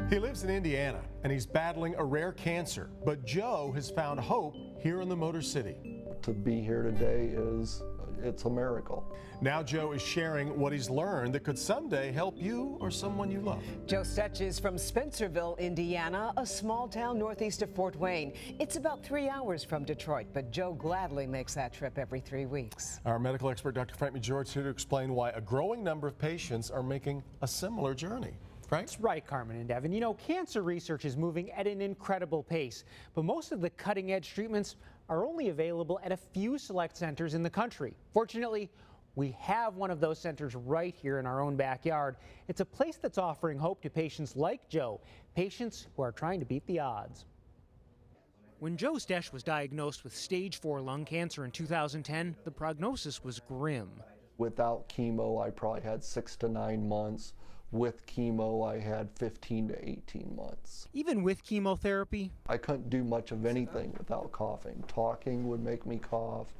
He lives in Indiana and he's battling a rare cancer, but Joe has found hope here in the Motor City. To be here today it's a miracle. Now Joe is sharing what he's learned that could someday help you or someone you love. Joe Stech is from Spencerville, Indiana, a small town northeast of Fort Wayne. It's about 3 hours from Detroit, but Joe gladly makes that trip every 3 weeks. Our medical expert, Dr. Frank Major's here to explain why a growing number of patients are making a similar journey. Frank? That's right, Carmen and Devin. You know, cancer research is moving at an incredible pace, but most of the cutting-edge treatments are only available at a few select centers in the country. Fortunately, we have one of those centers right here in our own backyard. It's a place that's offering hope to patients like Joe, patients who are trying to beat the odds. When Joe Stech was diagnosed with stage 4 lung cancer in 2010, the prognosis was grim. Without chemo, I probably had 6 to 9 months. With chemo, I had 15 to 18 months. Even with chemotherapy, I couldn't do much of anything without coughing. Talking would make me cough,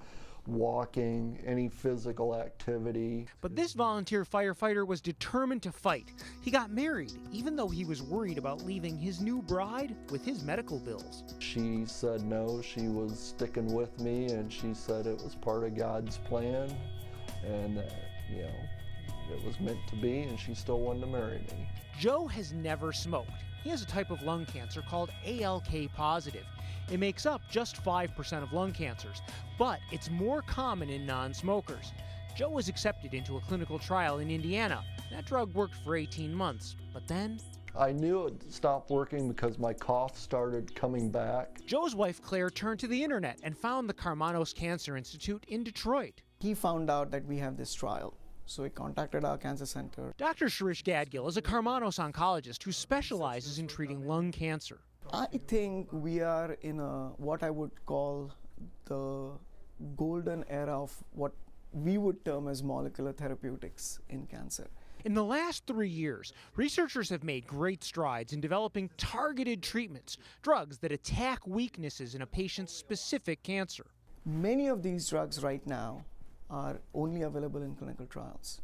walking, any physical activity. But this volunteer firefighter was determined to fight. He got married, even though he was worried about leaving his new bride with his medical bills. She said no, she was sticking with me, and she said it was part of God's plan, and you know, it was meant to be, and she still wanted to marry me. Joe has never smoked. He has a type of lung cancer called ALK positive. It makes up just 5% of lung cancers, but it's more common in non-smokers. Joe was accepted into a clinical trial in Indiana. That drug worked for 18 months, but then I knew it stopped working because my cough started coming back. Joe's wife Claire turned to the internet and found the Karmanos Cancer Institute in Detroit. He found out that we have this trial. So we contacted our cancer center. Dr. Shirish Gadgil is a Karmanos oncologist who specializes in treating lung cancer. I think we are in what I would call the golden era of what we would term as molecular therapeutics in cancer. In the last 3 years, researchers have made great strides in developing targeted treatments, drugs that attack weaknesses in a patient's specific cancer. Many of these drugs right now are only available in clinical trials.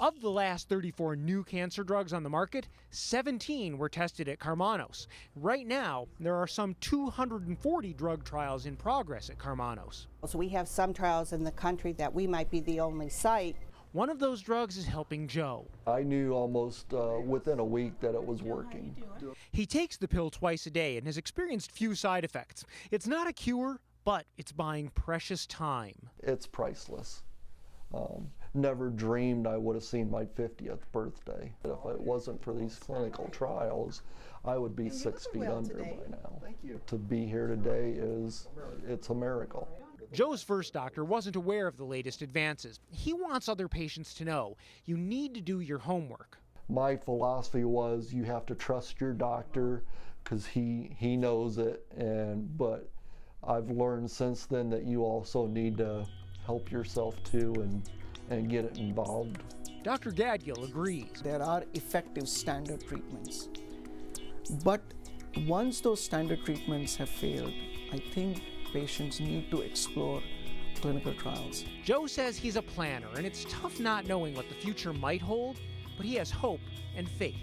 Of the last 34 new cancer drugs on the market, 17 were tested at Karmanos. Right now, there are some 240 drug trials in progress at Karmanos. So we have some trials in the country that we might be the only site. One of those drugs is helping Joe. I knew almost within a week that it was working. He takes the pill twice a day and has experienced few side effects. It's not a cure, but it's buying precious time. It's priceless. Never dreamed I would have seen my 50th birthday. If it wasn't for these clinical trials, I would be 6 feet under by now. To be here today it's a miracle. Joe's first doctor wasn't aware of the latest advances. He wants other patients to know you need to do your homework. My philosophy was you have to trust your doctor because he knows it, but I've learned since then that you also need to help yourself too and get it involved. Dr. Gadgil agrees. There are effective standard treatments. But once those standard treatments have failed, I think patients need to explore clinical trials. Joe says he's a planner, and it's tough not knowing what the future might hold, but he has hope and faith.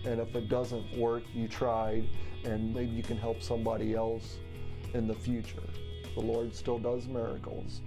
And if it doesn't work, you tried, and maybe you can help somebody else in the future. The Lord still does miracles.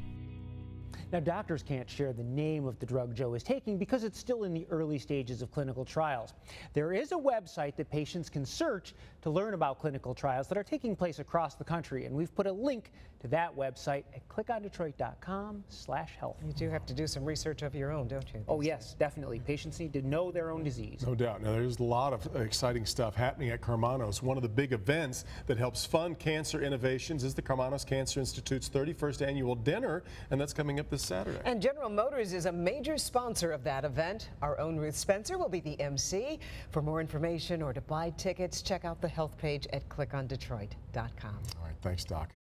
Now, doctors can't share the name of the drug Joe is taking because it's still in the early stages of clinical trials. There is a website that patients can search to learn about clinical trials that are taking place across the country, and we've put a link to that website at clickondetroit.com/health. You do have to do some research of your own, don't you? Oh, yes, definitely. Patients need to know their own disease. No doubt. Now, there's a lot of exciting stuff happening at Karmanos. One of the big events that helps fund cancer innovations is the Karmanos Cancer Institute's 31st annual dinner, and that's coming up this Saturday. And General Motors is a major sponsor of that event. Our own Ruth Spencer will be the MC. For more information or to buy tickets, check out the health page at clickondetroit.com. All right, thanks, Doc.